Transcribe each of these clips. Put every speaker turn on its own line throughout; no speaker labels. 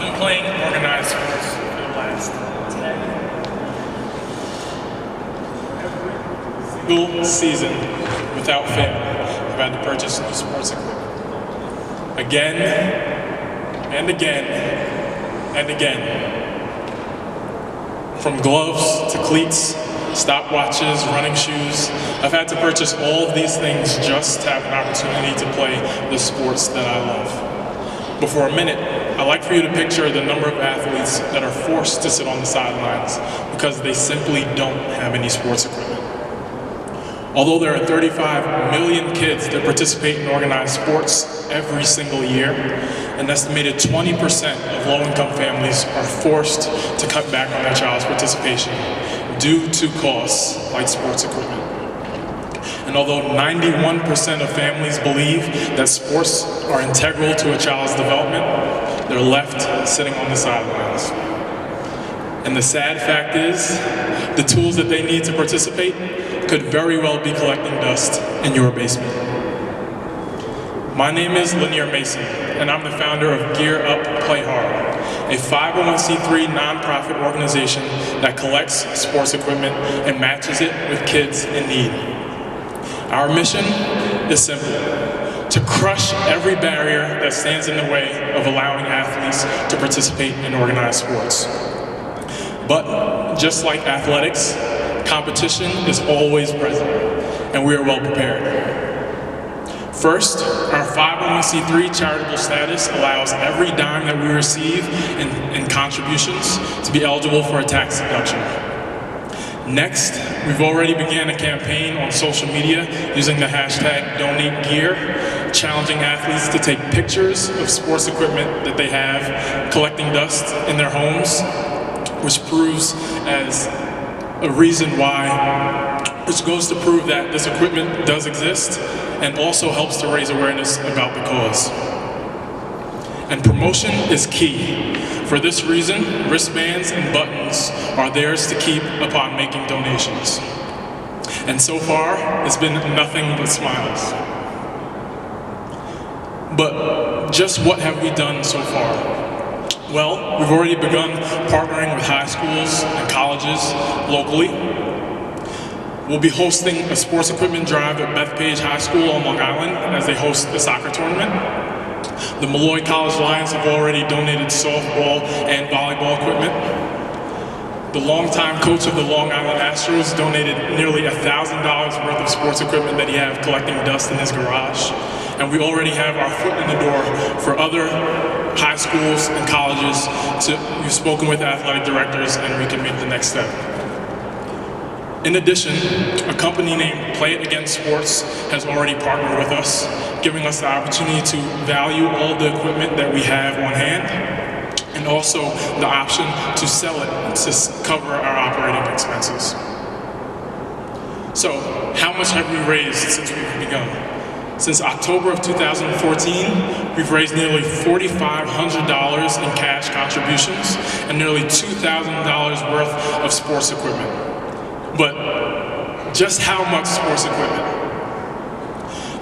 been playing organized sports for the last 10 single season without fail. I've had to purchase new sports equipment. Again and again and again. From gloves to cleats, stopwatches, running shoes, I've had to purchase all of these things just to have an opportunity to play the sports that I love. But for a minute, I'd like for you to picture the number of athletes that are forced to sit on the sidelines because they simply don't have any sports equipment. Although there are 35 million kids that participate in organized sports every single year, an estimated 20% of low-income families are forced to cut back on their child's participation due to costs like sports equipment. And although 91% of families believe that sports are integral to a child's development, they're left sitting on the sidelines. And the sad fact is, the tools that they need to participate could very well be collecting dust in your basement. My name is Lanier Mason, and I'm the founder of Gear Up, Play Hard, a 501c3 nonprofit organization that collects sports equipment and matches it with kids in need. Our mission is simple: to crush every barrier that stands in the way of allowing athletes to participate in organized sports. But just like athletics, competition is always present, and we are well prepared. First, our 501c3 charitable status allows every dime that we receive in contributions to be eligible for a tax deduction. Next, we've already began a campaign on social media using the hashtag #DonateGear, challenging athletes to take pictures of sports equipment that they have collecting dust in their homes, which proves as a reason why, which goes to prove that this equipment does exist and also helps to raise awareness about the cause. And promotion is key. For this reason, wristbands and buttons are theirs to keep upon making donations. And so far, it's been nothing but smiles. But just what have we done so far? Well, we've already begun partnering with high schools and colleges locally. We'll be hosting a sports equipment drive at Bethpage High School on Long Island as they host the soccer tournament. The Malloy College Lions have already donated softball and volleyball equipment. The longtime coach of the Long Island Astros donated nearly $1,000 worth of sports equipment that he has collecting dust in his garage. And we already have our foot in the door for other high schools and colleges. We've spoken with athletic directors and we can make the next step. In addition, a company named Play It Again Sports has already partnered with us, giving us the opportunity to value all the equipment that we have on hand, and also the option to sell it to cover our operating expenses. So, how much have we raised since we've begun? Since October of 2014, we've raised nearly $4,500 in cash contributions and nearly $2,000 worth of sports equipment. But just how much sports equipment?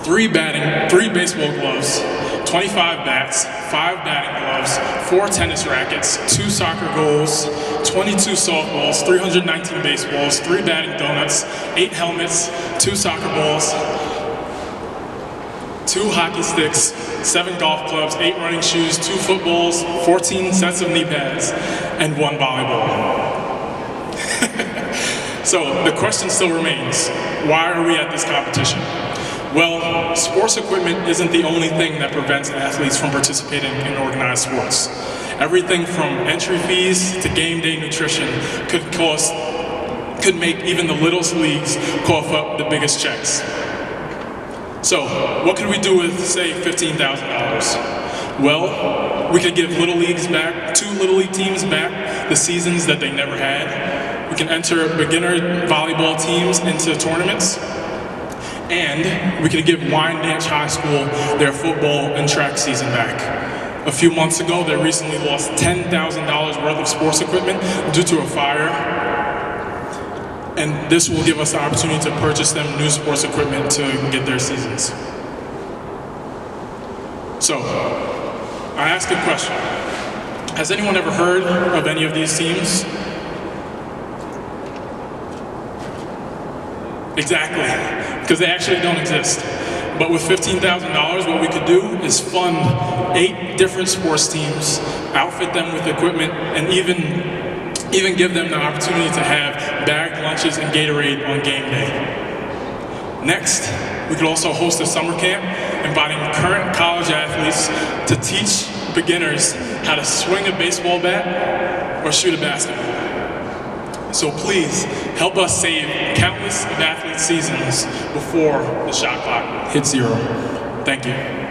3 baseball gloves, 25 bats, 5 batting gloves, 4 tennis rackets, 2 soccer goals, 22 softballs, 319 baseballs, 3 batting donuts, 8 helmets, 2 soccer balls, 2 hockey sticks, 7 golf clubs, 8 running shoes, 2 footballs, 14 sets of knee pads, and 1 volleyball. So the question still remains, why are we at this competition? Well, sports equipment isn't the only thing that prevents athletes from participating in organized sports. Everything from entry fees to game day nutrition could make even the littlest leagues cough up the biggest checks. So, what could we do with, say, $15,000? Well, we could give Little Leagues back, 2 Little League teams back the seasons that they never had. We can enter beginner volleyball teams into tournaments. And we could give Wyandanch High School their football and track season back. A few months ago, they recently lost $10,000 worth of sports equipment due to a fire. And this will give us the opportunity to purchase them new sports equipment to get their seasons. So, I ask a question. Has anyone ever heard of any of these teams? Exactly, because they actually don't exist. But with $15,000, what we could do is fund 8 different sports teams, outfit them with equipment, and even give them the opportunity to have bagged lunches and Gatorade on game day. Next, we could also host a summer camp inviting current college athletes to teach beginners how to swing a baseball bat or shoot a basketball. So please, help us save countless of athlete seasons before the shot clock hits 0. Thank you.